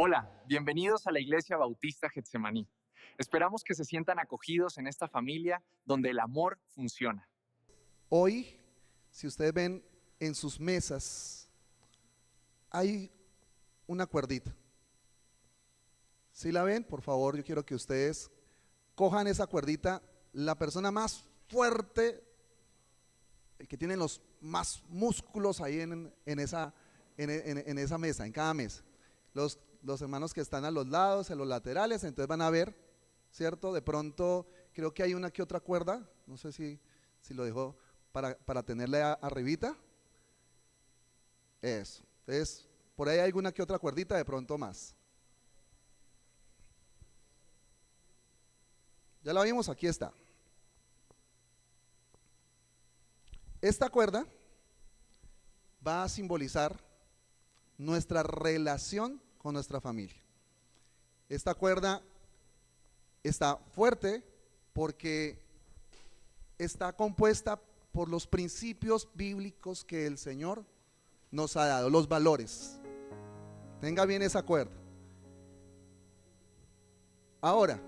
Hola, bienvenidos a la Iglesia Bautista Getsemaní. Esperamos que se sientan acogidos en esta familia donde el amor funciona. Hoy, si ustedes ven en sus mesas, hay una cuerdita. Si la ven, por favor, yo quiero que ustedes cojan esa cuerdita. La persona más fuerte, el que tiene los más músculos ahí en esa mesa, en cada mesa. Los hermanos que están a los lados, en los laterales, entonces van a ver, ¿cierto? De pronto creo que hay una que otra cuerda, no sé si lo dejó para tenerle arribita. Eso, entonces por ahí hay alguna que otra cuerdita, de pronto más. Ya la vimos, aquí está. Esta cuerda va a simbolizar nuestra relación con nuestra familia. Esta cuerda está fuerte porque está compuesta por los principios bíblicos que el Señor nos ha dado, los valores. Tenga bien esa cuerda. Ahora,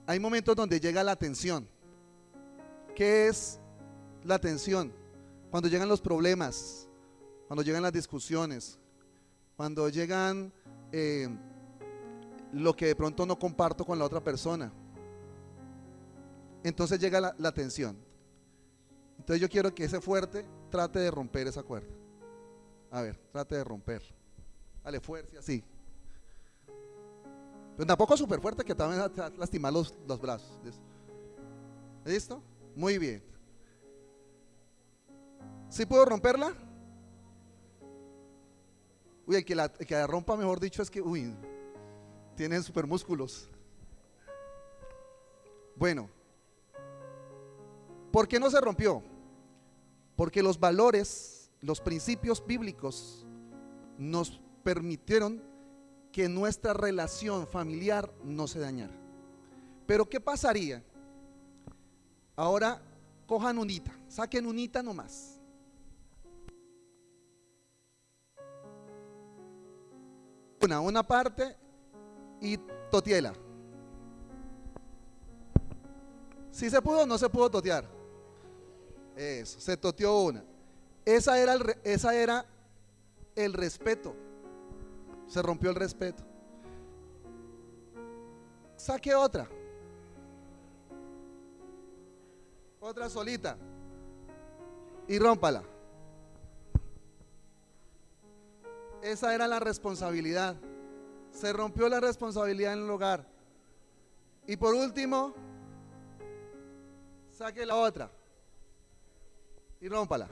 hay momentos donde llega la tensión. ¿Qué es la tensión? Cuando llegan los problemas, cuando llegan las discusiones, cuando llegan lo que de pronto no comparto con la otra persona. Entonces llega la tensión. Entonces yo quiero que ese fuerte trate de romper esa cuerda. A ver, trate de romper. Dale fuerza, así. Pero tampoco súper fuerte que también va a lastimar los brazos. ¿Listo? Muy bien. ¿Sí puedo romperla? Uy, el que la rompa, mejor dicho, es que, tiene super músculos. Bueno, ¿por qué no se rompió? Porque los valores, los principios bíblicos nos permitieron que nuestra relación familiar no se dañara. Pero ¿qué pasaría? Ahora cojan unita, saquen unita nomás. Una parte y totiela. ¿Sí se pudo o no se pudo totear? Eso, se toteó una. Esa era el respeto. Se rompió el respeto. Saque otra. Otra solita. Y rómpala. Esa era la responsabilidad. Se rompió la responsabilidad en el hogar. Y por último, saque la otra y rómpala.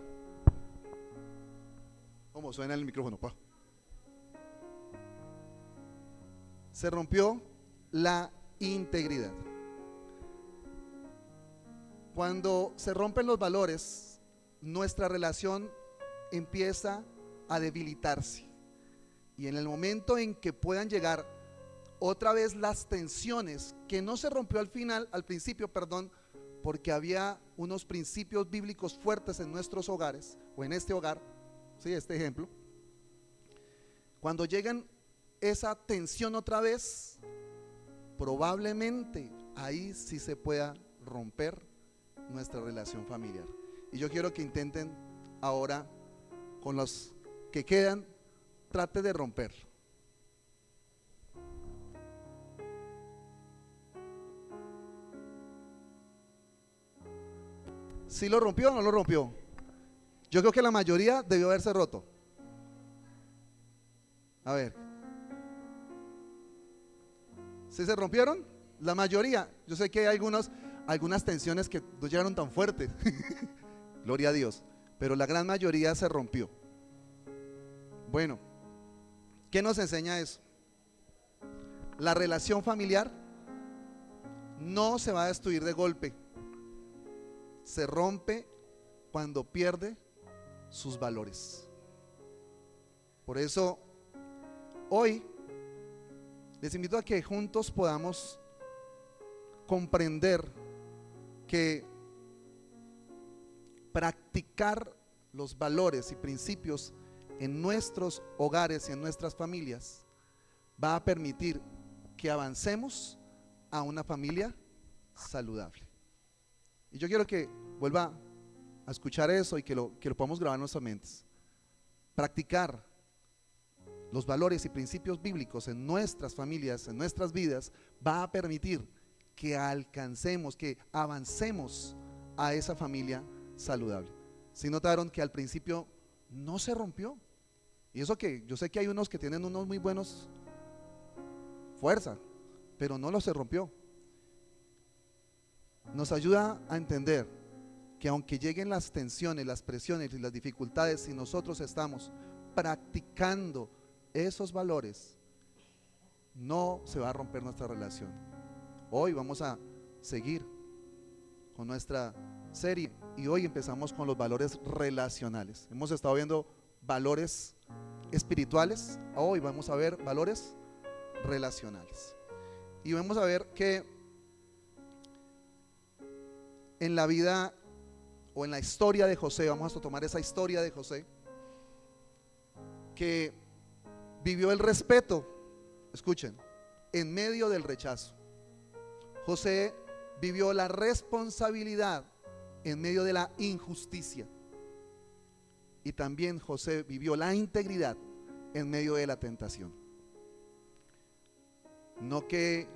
¿Cómo suena el micrófono, pa? Se rompió la integridad. Cuando se rompen los valores, nuestra relación empieza a debilitarse. Y en el momento en que puedan llegar otra vez las tensiones, que no se rompió al principio, porque había unos principios bíblicos fuertes en nuestros hogares, o en este hogar, ¿sí? Este ejemplo. Cuando llegan esa tensión otra vez, probablemente ahí sí se pueda romper nuestra relación familiar. Y yo quiero que intenten ahora, con los que quedan, trate de romperlo. ¿Sí lo rompió o no lo rompió? Yo creo que la mayoría debió haberse roto. A ver. ¿Sí se rompieron? La mayoría. Yo sé que hay algunas tensiones que no llegaron tan fuertes. Gloria a Dios. Pero la gran mayoría se rompió. Bueno, ¿qué nos enseña eso? La relación familiar no se va a destruir de golpe. Se rompe cuando pierde sus valores. Por eso, hoy les invito a que juntos podamos comprender que practicar los valores y principios en nuestros hogares y en nuestras familias va a permitir que avancemos a una familia saludable. Y yo quiero que vuelva a escuchar eso y que lo podamos grabar en nuestras mentes. Practicar los valores y principios bíblicos en nuestras familias, en nuestras vidas, va a permitir que alcancemos, que avancemos a esa familia saludable. Si notaron que al principio no se rompió, y eso que yo sé que hay unos que tienen unos muy buenos fuerza, pero no lo se rompió. Nos ayuda a entender que aunque lleguen las tensiones, las presiones y las dificultades, si nosotros estamos practicando esos valores, no se va a romper nuestra relación. Hoy vamos a seguir con nuestra serie y hoy empezamos con los valores relacionales. Hemos estado viendo valores espirituales, hoy vamos a ver valores relacionales. Y vamos a ver que en la vida o en la historia de José, vamos a tomar esa historia de José, que vivió el respeto, escuchen, en medio del rechazo. José vivió la responsabilidad en medio de la injusticia. Y también José vivió la integridad en medio de la tentación. No que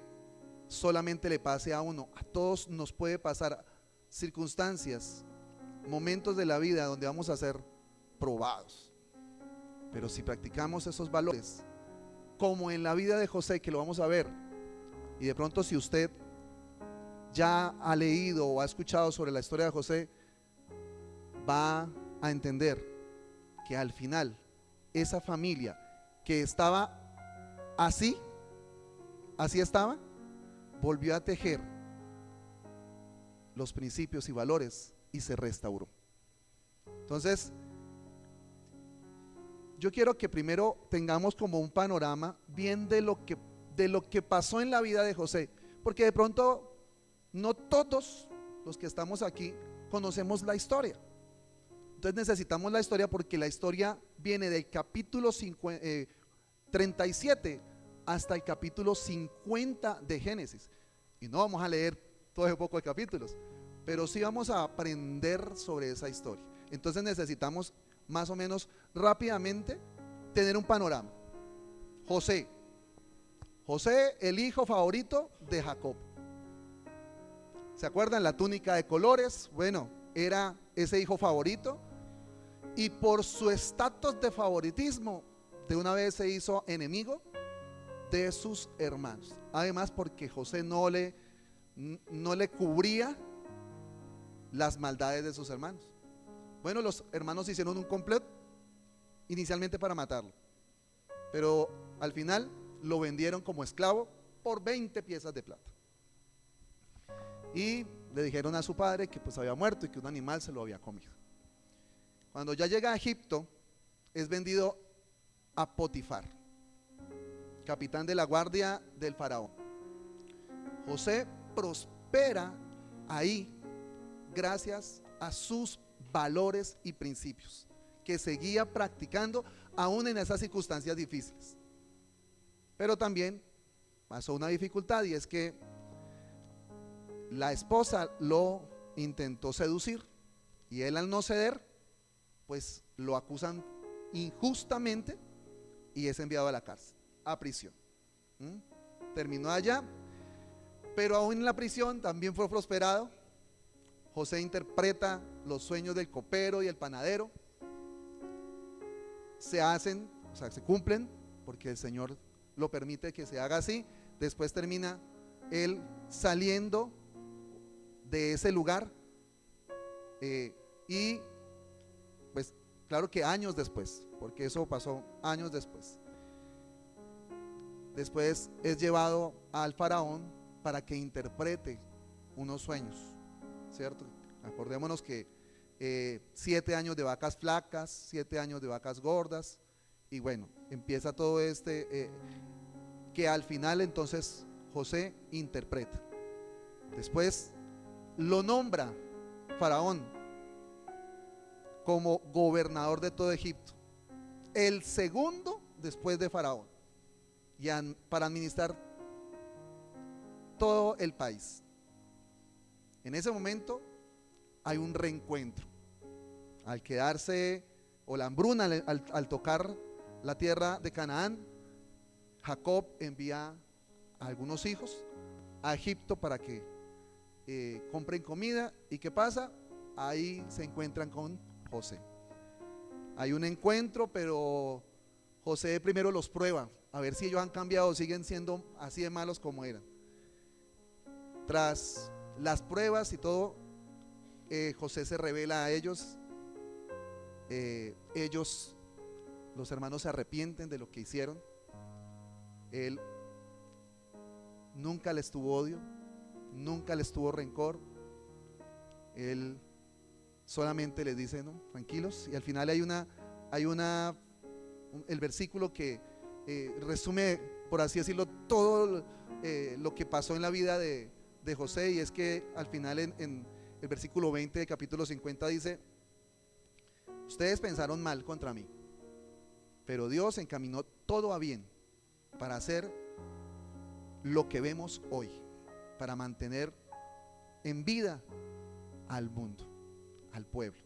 solamente le pase a uno, a todos nos puede pasar circunstancias, momentos de la vida donde vamos a ser probados. Pero si practicamos esos valores, como en la vida de José, que lo vamos a ver, y de pronto si usted ya ha leído o ha escuchado sobre la historia de José, va a entender que al final esa familia que estaba así estaba, volvió a tejer los principios y valores y se restauró. Entonces, yo quiero que primero tengamos como un panorama bien de lo que pasó en la vida de José, porque de pronto no todos los que estamos aquí conocemos la historia. Entonces necesitamos la historia porque la historia viene del capítulo 37 hasta el capítulo 50 de Génesis. Y no vamos a leer todo ese poco de capítulos, pero sí vamos a aprender sobre esa historia. Entonces necesitamos más o menos rápidamente tener un panorama. José, el hijo favorito de Jacob. ¿Se acuerdan? La túnica de colores, bueno, era ese hijo favorito. Y por su estatus de favoritismo, de una vez se hizo enemigo de sus hermanos. Además, porque José no le cubría las maldades de sus hermanos. Bueno, los hermanos hicieron un complot inicialmente para matarlo, pero al final lo vendieron como esclavo por 20 piezas de plata. Y le dijeron a su padre que pues había muerto y que un animal se lo había comido. Cuando ya llega a Egipto, es vendido a Potifar, capitán de la guardia del faraón. José prospera ahí gracias a sus valores y principios que seguía practicando aún en esas circunstancias difíciles. Pero también pasó una dificultad, y es que la esposa lo intentó seducir y él, al no ceder, pues lo acusan injustamente y es enviado a la cárcel, a prisión. Terminó allá, pero aún en la prisión también fue prosperado. José interpreta los sueños del copero y el panadero. Se cumplen porque el Señor lo permite que se haga así. Después termina él saliendo de ese lugar, y pues claro que años después, porque eso pasó años después, es llevado al faraón para que interprete unos sueños, ¿cierto? Acordémonos que 7 años de vacas flacas, 7 años de vacas gordas, y bueno, empieza todo que al final entonces José interpreta. Después lo nombra faraón como gobernador de todo Egipto, el segundo después de faraón. para administrar todo el país. En ese momento hay un reencuentro. Al quedarse, o la hambruna, al tocar la tierra de Canaán, Jacob envía a algunos hijos a Egipto para que compren comida. ¿Y qué pasa? Ahí se encuentran con José. Hay un encuentro, pero José primero los prueba, a ver si ellos han cambiado o siguen siendo así de malos como eran. Tras las pruebas y todo, José se revela a ellos. Ellos, los hermanos, se arrepienten de lo que hicieron. Él nunca les tuvo odio, nunca les tuvo rencor. Él solamente les dice, no, tranquilos. Y al final el versículo que resume, por así decirlo, todo lo que pasó en la vida de José, y es que al final en el versículo 20 de capítulo 50 dice: ustedes pensaron mal contra mí, pero Dios encaminó todo a bien para hacer lo que vemos hoy, para mantener en vida al mundo, al pueblo.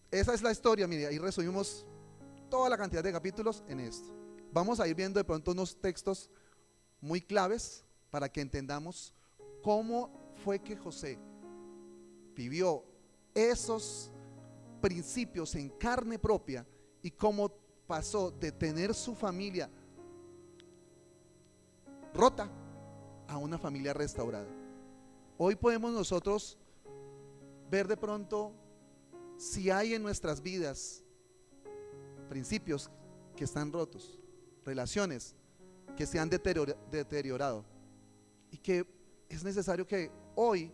Esa es la historia. Mire, ahí resumimos toda la cantidad de capítulos en esto. Vamos a ir viendo de pronto unos textos muy claves para que entendamos cómo fue que José vivió esos principios en carne propia y cómo pasó de tener su familia rota a una familia restaurada. Hoy podemos nosotros ver de pronto si hay en nuestras vidas principios que están rotos, relaciones que se han deteriorado, y que es necesario que hoy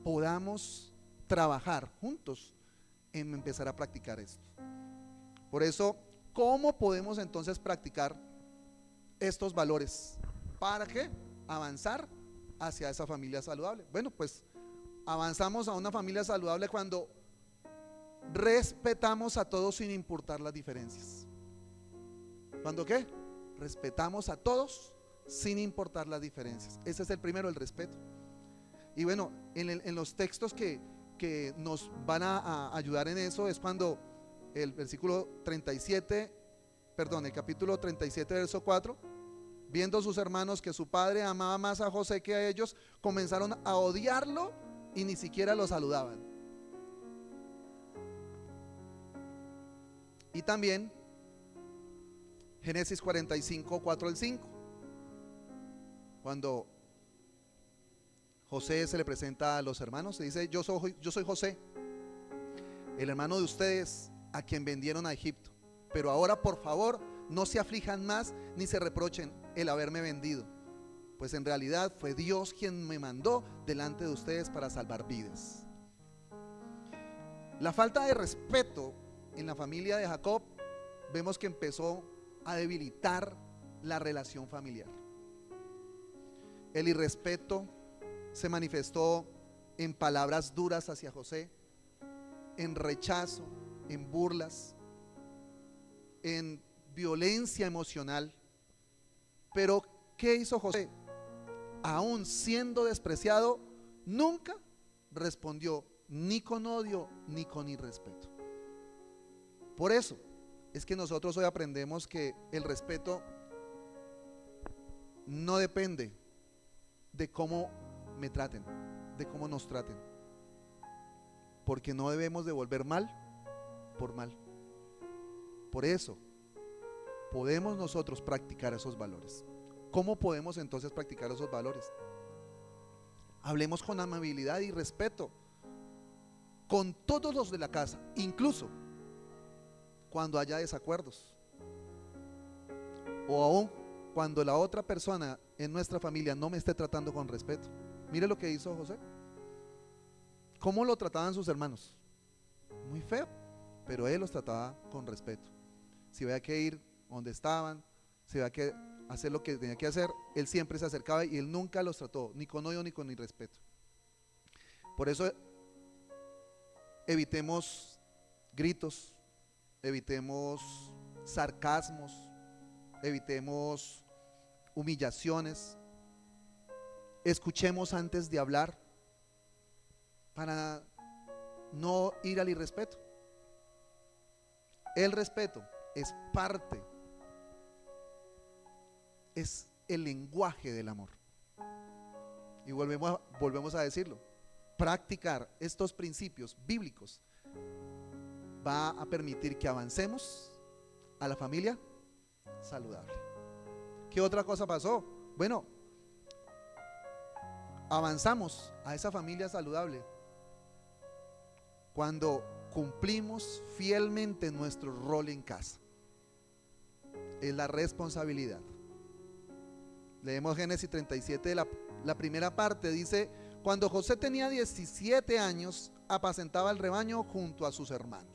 podamos trabajar juntos en empezar a practicar esto. Por eso, ¿cómo podemos entonces practicar estos valores? ¿Para qué? Avanzar hacia esa familia saludable. Bueno, pues avanzamos a una familia saludable cuando respetamos a todos sin importar las diferencias. ¿Cuándo qué? Respetamos a todos sin importar las diferencias. Ese es el primero, el respeto. Y bueno, en los textos que nos van a ayudar en eso es cuando el versículo 37, perdón, el capítulo 37, verso 4: viendo sus hermanos que su padre amaba más a José que a ellos, comenzaron a odiarlo y ni siquiera lo saludaban. Y también Génesis 45, 4 al 5, cuando José se le presenta a los hermanos, se dice: yo soy José, el hermano de ustedes a quien vendieron a Egipto. Pero ahora, por favor, no se aflijan más ni se reprochen el haberme vendido, pues en realidad fue Dios quien me mandó delante de ustedes para salvar vidas. La falta de respeto en la familia de Jacob, vemos que empezó a debilitar la relación familiar. El irrespeto se manifestó en palabras duras hacia José, en rechazo, en burlas, en violencia emocional. Pero ¿qué hizo José? Aún siendo despreciado, nunca respondió ni con odio ni con irrespeto. Por eso es que nosotros hoy aprendemos que el respeto no depende de cómo me traten, de cómo nos traten, porque no debemos devolver mal por mal. Por eso podemos nosotros practicar esos valores. ¿Cómo podemos entonces practicar esos valores? Hablemos con amabilidad y respeto con todos los de la casa, incluso cuando haya desacuerdos, o aún cuando la otra persona en nuestra familia no me esté tratando con respeto. Mire lo que hizo José. ¿Cómo lo trataban sus hermanos? Muy feo, pero él los trataba con respeto. Si había que ir donde estaban, si había que hacer lo que tenía que hacer, él siempre se acercaba y él nunca los trató ni con odio ni con irrespeto. Por eso evitemos gritos, evitemos sarcasmos, evitemos humillaciones, escuchemos antes de hablar para no ir al irrespeto. El respeto es parte, es el lenguaje del amor. Y volvemos a decirlo, practicar estos principios bíblicos va a permitir que avancemos a la familia saludable. ¿Qué otra cosa pasó? Bueno, avanzamos a esa familia saludable cuando cumplimos fielmente nuestro rol en casa. Es la responsabilidad. Leemos Génesis 37, la primera parte dice: cuando José tenía 17 años, apacentaba el rebaño junto a sus hermanos.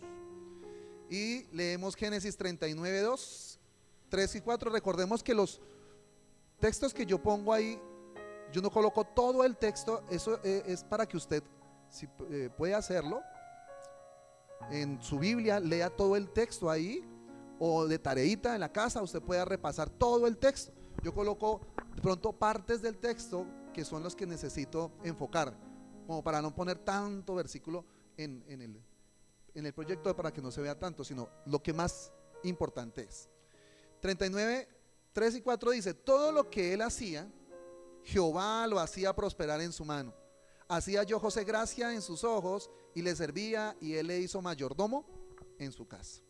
Y leemos Génesis 39, 2, 3 y 4. Recordemos que los textos que yo pongo ahí, yo no coloco todo el texto. Eso es para que usted, si puede hacerlo, en su Biblia, lea todo el texto ahí, o de tareita en la casa, usted pueda repasar todo el texto. Yo coloco de pronto partes del texto que son los que necesito enfocar, como para no poner tanto versículo en el proyecto, para que no se vea tanto, sino lo que más importante es. 39, 3 y 4 dice: todo lo que él hacía, Jehová lo hacía prosperar en su mano. Hacía yo José gracia en sus ojos, y le servía, y él le hizo mayordomo en su casa.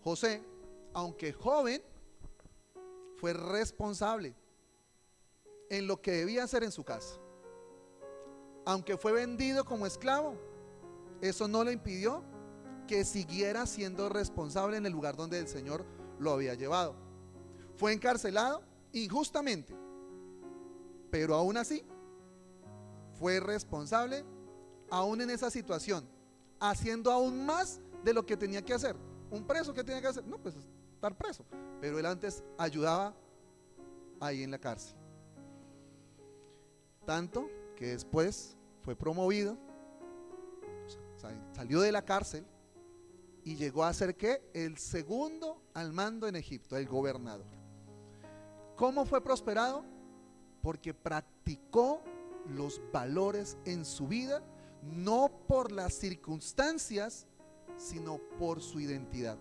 José, aunque joven, fue responsable en lo que debía hacer en su casa. Aunque fue vendido como esclavo, eso no le impidió que siguiera siendo responsable en el lugar donde el Señor lo había llevado. Fue encarcelado injustamente, pero aún así fue responsable, aún en esa situación, haciendo aún más de lo que tenía que hacer. Un preso, ¿qué tenía que hacer? No, pues estar preso. Pero él antes ayudaba ahí en la cárcel. Tanto que después fue promovido, salió de la cárcel y llegó a ser ¿qué? El segundo al mando en Egipto, el gobernador. ¿Cómo fue prosperado? Porque practicó los valores en su vida, no por las circunstancias, sino por su identidad.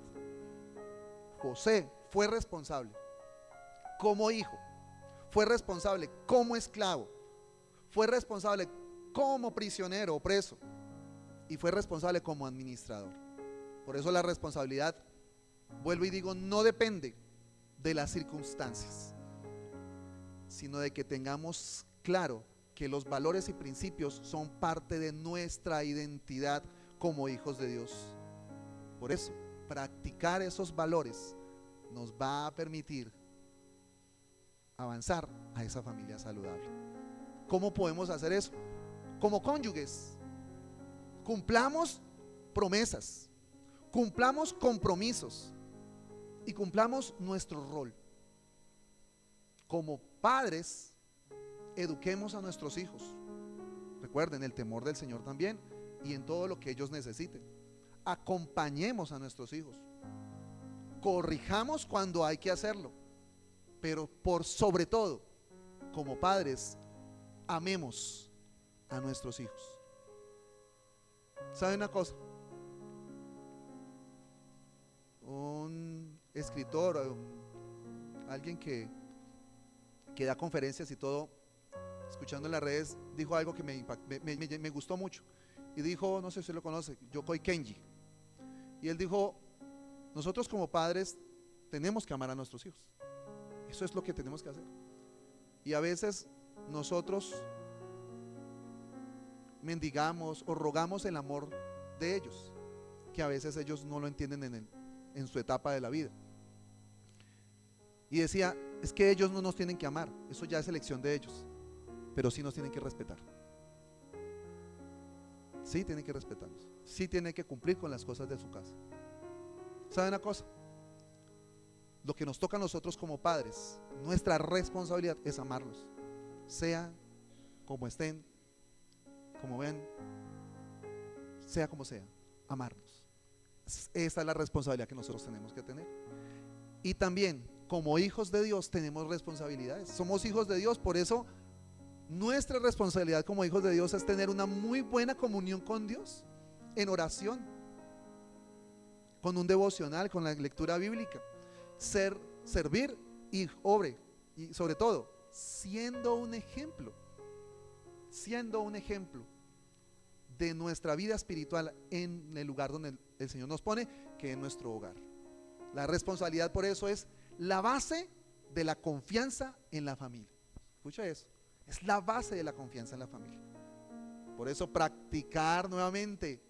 José fue responsable como hijo, fue responsable como esclavo, fue responsable como prisionero o preso, y fue responsable como administrador. Por eso la responsabilidad, vuelvo y digo, no depende de las circunstancias, sino de que tengamos claro que los valores y principios son parte de nuestra identidad como hijos de Dios. Por eso, practicar esos valores nos va a permitir avanzar a esa familia saludable. ¿Cómo podemos hacer eso? Como cónyuges, cumplamos promesas, cumplamos compromisos y cumplamos nuestro rol. Como padres, eduquemos a nuestros hijos. Recuerden el temor del Señor también, y en todo lo que ellos necesiten. Acompañemos a nuestros hijos, corrijamos cuando hay que hacerlo, pero por sobre todo, como padres, amemos a nuestros hijos. ¿Sabe una cosa? Un escritor, alguien que da conferencias y todo, escuchando en las redes, dijo algo que me gustó mucho. Y dijo, no sé si usted lo conoce, Yokoi Kenji. Y él dijo: nosotros como padres tenemos que amar a nuestros hijos. Eso es lo que tenemos que hacer. Y a veces nosotros mendigamos o rogamos el amor de ellos, que a veces ellos no lo entienden en su etapa de la vida. Y decía: es que ellos no nos tienen que amar, eso ya es elección de ellos, pero sí nos tienen que respetar. Sí tienen que respetarnos, sí tienen que cumplir con las cosas de su casa. ¿Saben una cosa? Lo que nos toca a nosotros como padres, nuestra responsabilidad es amarlos, sea como estén, como ven, sea como sea, amarnos. Esa es la responsabilidad que nosotros tenemos que tener. Y también como hijos de Dios tenemos responsabilidades. Somos hijos de Dios, por eso nuestra responsabilidad como hijos de Dios es tener una muy buena comunión con Dios, en oración, con un devocional, con la lectura bíblica, servir y obre, y sobre todo siendo un ejemplo de nuestra vida espiritual en el lugar donde el Señor nos pone, que es nuestro hogar. La responsabilidad por eso es la base de la confianza en la familia. Escucha eso, es la base de la confianza en la familia. Por eso practicar nuevamente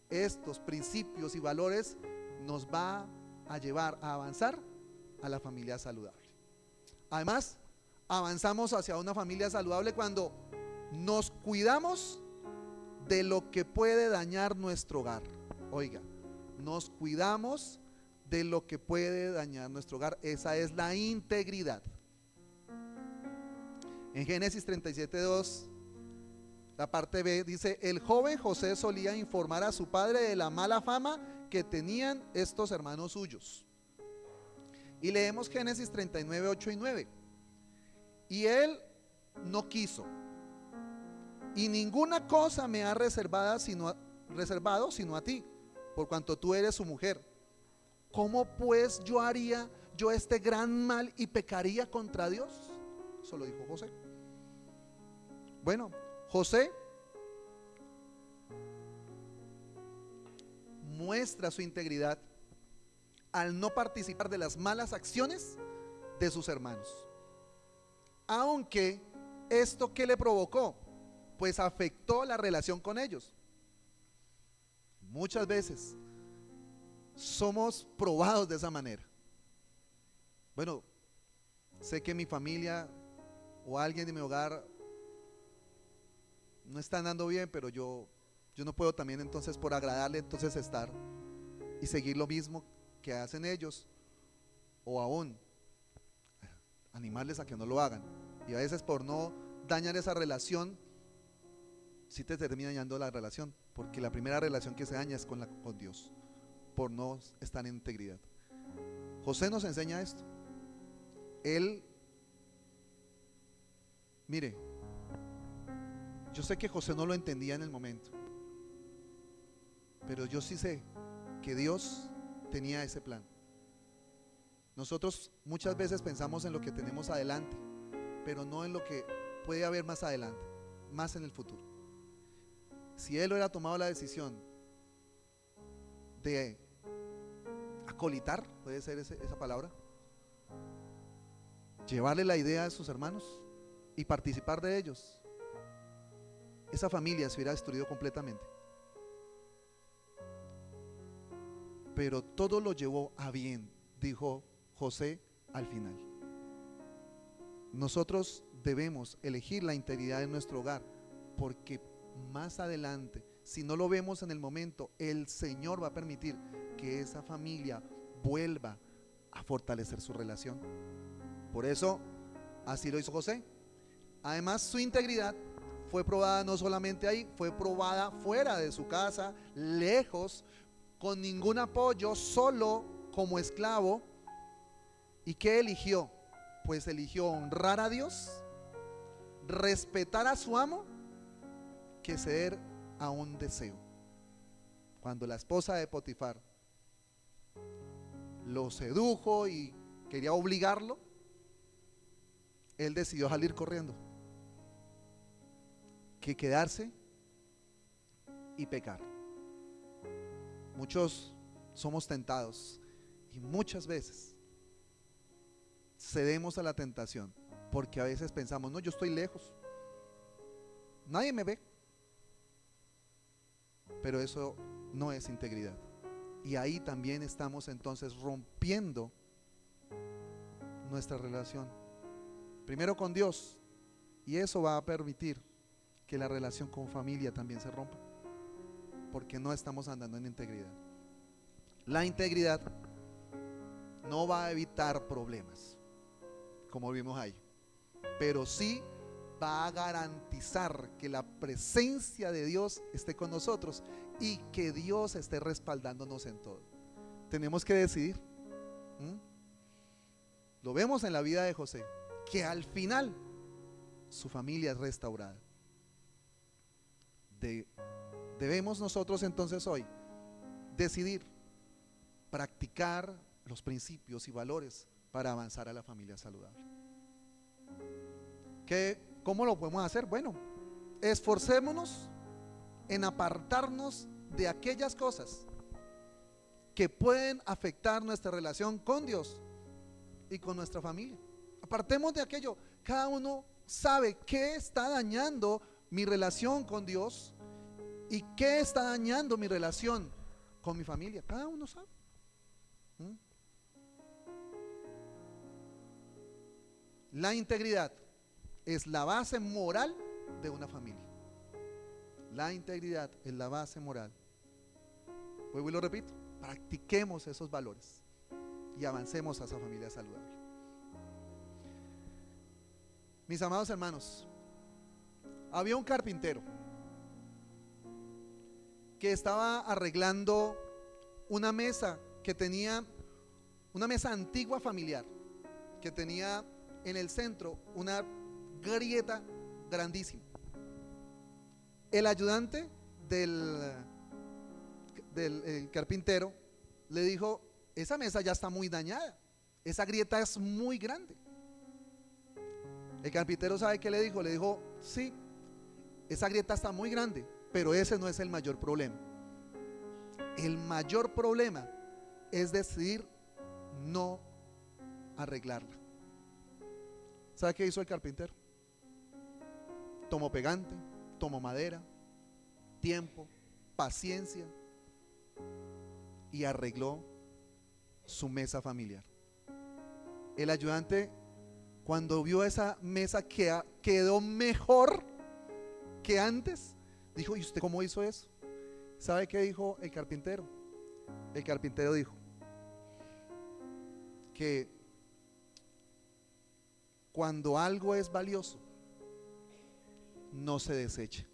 estos principios y valores nos va a llevar a avanzar a la familia saludable. Además, avanzamos hacia una familia saludable cuando nos cuidamos de lo que puede dañar nuestro hogar. Oiga, nos cuidamos de lo que puede dañar nuestro hogar. Esa es la integridad. En Génesis 37:2, la parte B dice: el joven José solía informar a su padre de la mala fama que tenían estos hermanos suyos. Y leemos Génesis 39:8 y 9. Y él no quiso, y ninguna cosa me ha reservado sino a ti, por cuanto tú eres su mujer. ¿Cómo pues yo haría este gran mal y pecaría contra Dios? Eso lo dijo José. Bueno, José muestra su integridad al no participar de las malas acciones de sus hermanos. Aunque esto, ¿qué le provocó? Pues afectó la relación con ellos. Muchas veces somos probados de esa manera. Bueno, sé que mi familia o alguien de mi hogar no está andando bien, pero yo no puedo también entonces por agradarle entonces estar y seguir lo mismo que hacen ellos, o aún animarles a que no lo hagan. Y a veces por no dañar esa relación, sí te termina dañando la relación, porque la primera relación que se daña es con Dios, por no estar en integridad. José nos enseña esto. Él, mire, yo sé que José no lo entendía en el momento, pero yo sí sé que Dios tenía ese plan. Nosotros muchas veces pensamos en lo que tenemos adelante, pero no en lo que puede haber más adelante, más en el futuro. Si él hubiera tomado la decisión de acolitar, puede ser esa palabra, llevarle la idea a sus hermanos y participar de ellos, esa familia se hubiera destruido completamente. Pero todo lo llevó a bien, dijo José al final. Nosotros debemos elegir la integridad en nuestro hogar, porque más adelante, si no lo vemos en el momento, el Señor va a permitir que esa familia vuelva a fortalecer su relación. Por eso, así lo hizo José. Además, su integridad fue probada no solamente ahí, fue probada fuera de su casa, lejos, con ningún apoyo, solo como esclavo. ¿Y qué eligió? Pues eligió honrar a Dios, respetar a su amo, que ceder a un deseo. Cuando la esposa de Potifar lo sedujo y quería obligarlo, él decidió salir corriendo, que quedarse y pecar. Muchos somos tentados y muchas veces cedemos a la tentación, porque a veces pensamos: no, yo estoy lejos, nadie me ve. Pero eso no es integridad. Y ahí también estamos entonces rompiendo nuestra relación, primero con Dios, y eso va a permitir que la relación con familia también se rompa, porque no estamos andando en integridad. La integridad no va a evitar problemas, como vimos ahí, pero sí va a garantizar que la presencia de Dios esté con nosotros y que Dios esté respaldándonos en todo. Tenemos que decidir. Lo vemos en la vida de José, que al final su familia es restaurada. Debemos nosotros entonces hoy decidir practicar los principios y valores para avanzar a la familia saludable. ¿Cómo lo podemos hacer? Bueno, esforcémonos en apartarnos de aquellas cosas que pueden afectar nuestra relación con Dios y con nuestra familia. Apartemos de aquello. Cada uno sabe qué está dañando mi relación con Dios y qué está dañando mi relación con mi familia. Cada uno sabe. La integridad es la base moral de una familia. La integridad es la base moral. Vuelvo y lo repito, practiquemos esos valores y avancemos a esa familia saludable. Mis amados hermanos, había un carpintero que estaba arreglando una mesa que tenía, una mesa antigua familiar, que tenía en el centro una grieta grandísima. El ayudante del carpintero le dijo: esa mesa ya está muy dañada, esa grieta es muy grande. El carpintero, ¿sabe qué le dijo? Le dijo: sí, esa grieta está muy grande, pero ese no es el mayor problema. El mayor problema es decidir no arreglarla. ¿Sabe qué hizo el carpintero? Tomó pegante, tomó madera, tiempo, paciencia y arregló su mesa familiar. El ayudante, cuando vio esa mesa que quedó mejor que antes, dijo: ¿y usted cómo hizo eso? ¿Sabe qué dijo el carpintero? El carpintero dijo que cuando algo es valioso, no se desecha,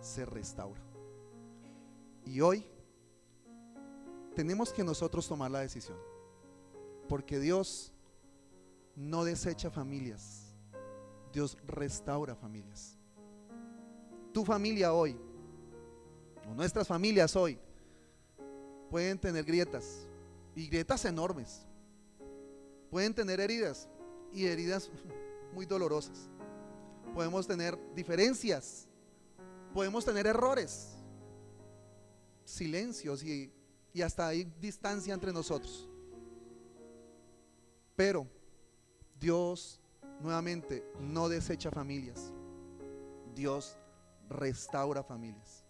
se restaura. Y hoy tenemos que nosotros tomar la decisión, porque Dios no desecha familias, Dios restaura familias. Tu familia hoy, o nuestras familias hoy, pueden tener grietas, y grietas enormes. Pueden tener heridas, y heridas muy dolorosas. Podemos tener diferencias, podemos tener errores, silencios y hasta hay distancia entre nosotros. Pero Dios nuevamente no desecha familias, Dios restaura familias.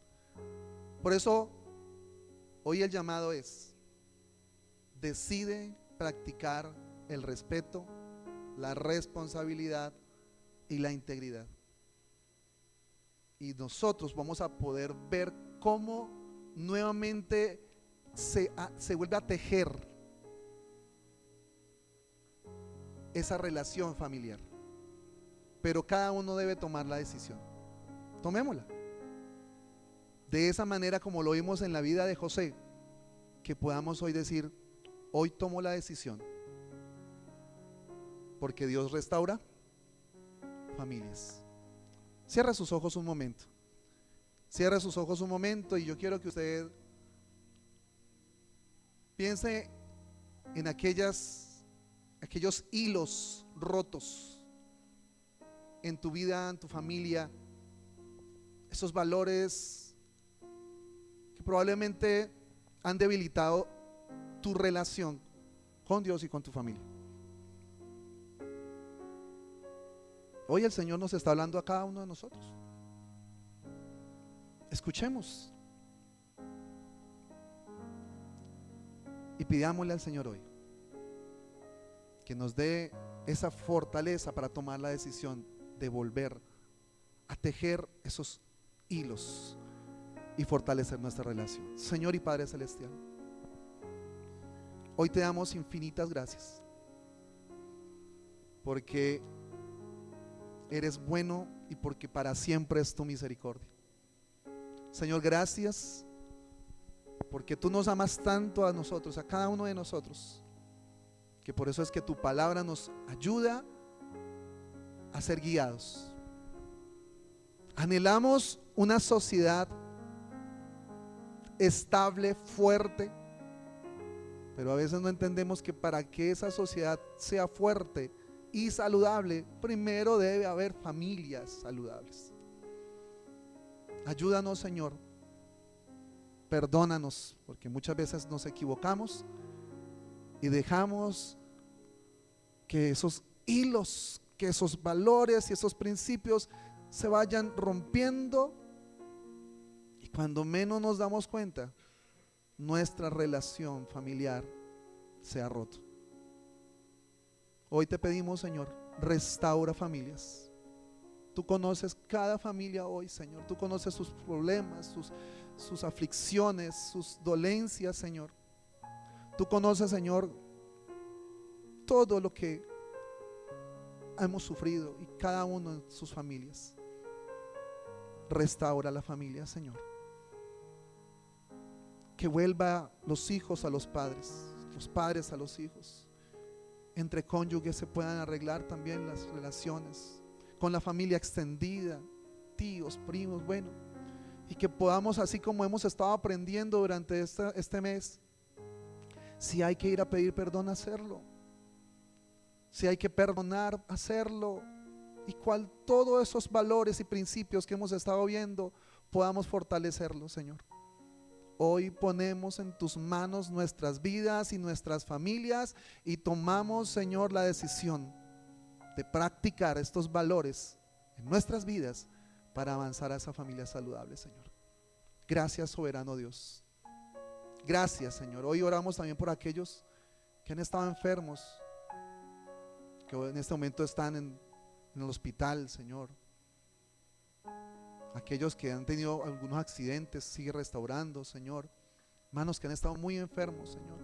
Por eso hoy el llamado es: decide practicar el respeto, la responsabilidad y la integridad. Y nosotros vamos a poder ver cómo nuevamente se vuelve a tejer esa relación familiar. Pero cada uno debe tomar la decisión. Tomémosla. De esa manera, como lo vimos en la vida de José, que podamos hoy decir: hoy tomo la decisión, porque Dios restaura familias. Cierra sus ojos un momento. Cierra sus ojos un momento y yo quiero que usted piense en aquellos hilos rotos en tu vida, en tu familia, esos valores que probablemente han debilitado tu relación con Dios y con tu familia. Hoy el Señor nos está hablando a cada uno de nosotros. Escuchemos y pidámosle al Señor hoy que nos dé esa fortaleza para tomar la decisión de volver a tejer esos hilos y fortalecer nuestra relación. Señor y Padre Celestial, hoy te damos infinitas gracias porque eres bueno y porque para siempre es tu misericordia. Señor, gracias porque tú nos amas tanto a nosotros, a cada uno de nosotros, porque por eso es que tu palabra nos ayuda a ser guiados. Anhelamos una sociedad estable, fuerte, pero a veces no entendemos que para que esa sociedad sea fuerte y saludable, primero debe haber familias saludables. Ayúdanos, Señor. Perdónanos, porque muchas veces nos equivocamos y dejamos que esos hilos, que esos valores y esos principios se vayan rompiendo, y cuando menos nos damos cuenta, nuestra relación familiar se ha roto. Hoy te pedimos, Señor, restaura familias. Tú conoces cada familia hoy, Señor. Tú conoces sus problemas, sus aflicciones, sus dolencias, Señor. Tú conoces, Señor, todo lo que hemos sufrido y cada uno en sus familias. Restaura la familia, Señor. Que vuelva los hijos a los padres a los hijos. Entre cónyuges se puedan arreglar también las relaciones, con la familia extendida, tíos, primos, bueno, y que podamos, así como hemos estado aprendiendo durante este mes, si hay que ir a pedir perdón, hacerlo. Si hay que perdonar, hacerlo. Y todos esos valores y principios que hemos estado viendo, podamos fortalecerlos, Señor. Hoy ponemos en tus manos nuestras vidas y nuestras familias y tomamos, Señor, la decisión de practicar estos valores en nuestras vidas para avanzar a esa familia saludable, Señor. Gracias, soberano Dios. Gracias, Señor. Hoy oramos también por aquellos que han estado enfermos, que en este momento están en el hospital, Señor. Aquellos que han tenido algunos accidentes, sigue restaurando, Señor. Hermanos que han estado muy enfermos, Señor.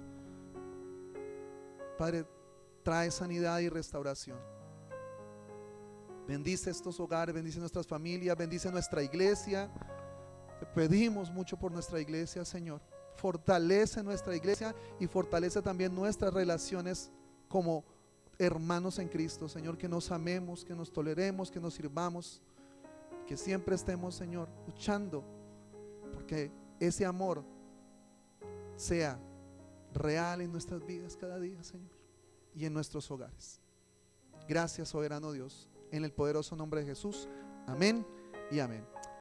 Padre, trae sanidad y restauración. Bendice estos hogares, bendice nuestras familias, bendice nuestra iglesia. Te pedimos mucho por nuestra iglesia, Señor. Fortalece nuestra iglesia y fortalece también nuestras relaciones como hermanos en Cristo, Señor. Que nos amemos, que nos toleremos, que nos sirvamos, que siempre estemos, Señor, luchando porque ese amor sea real en nuestras vidas cada día, Señor, y en nuestros hogares. Gracias, soberano Dios, en el poderoso nombre de Jesús. Amén y amén.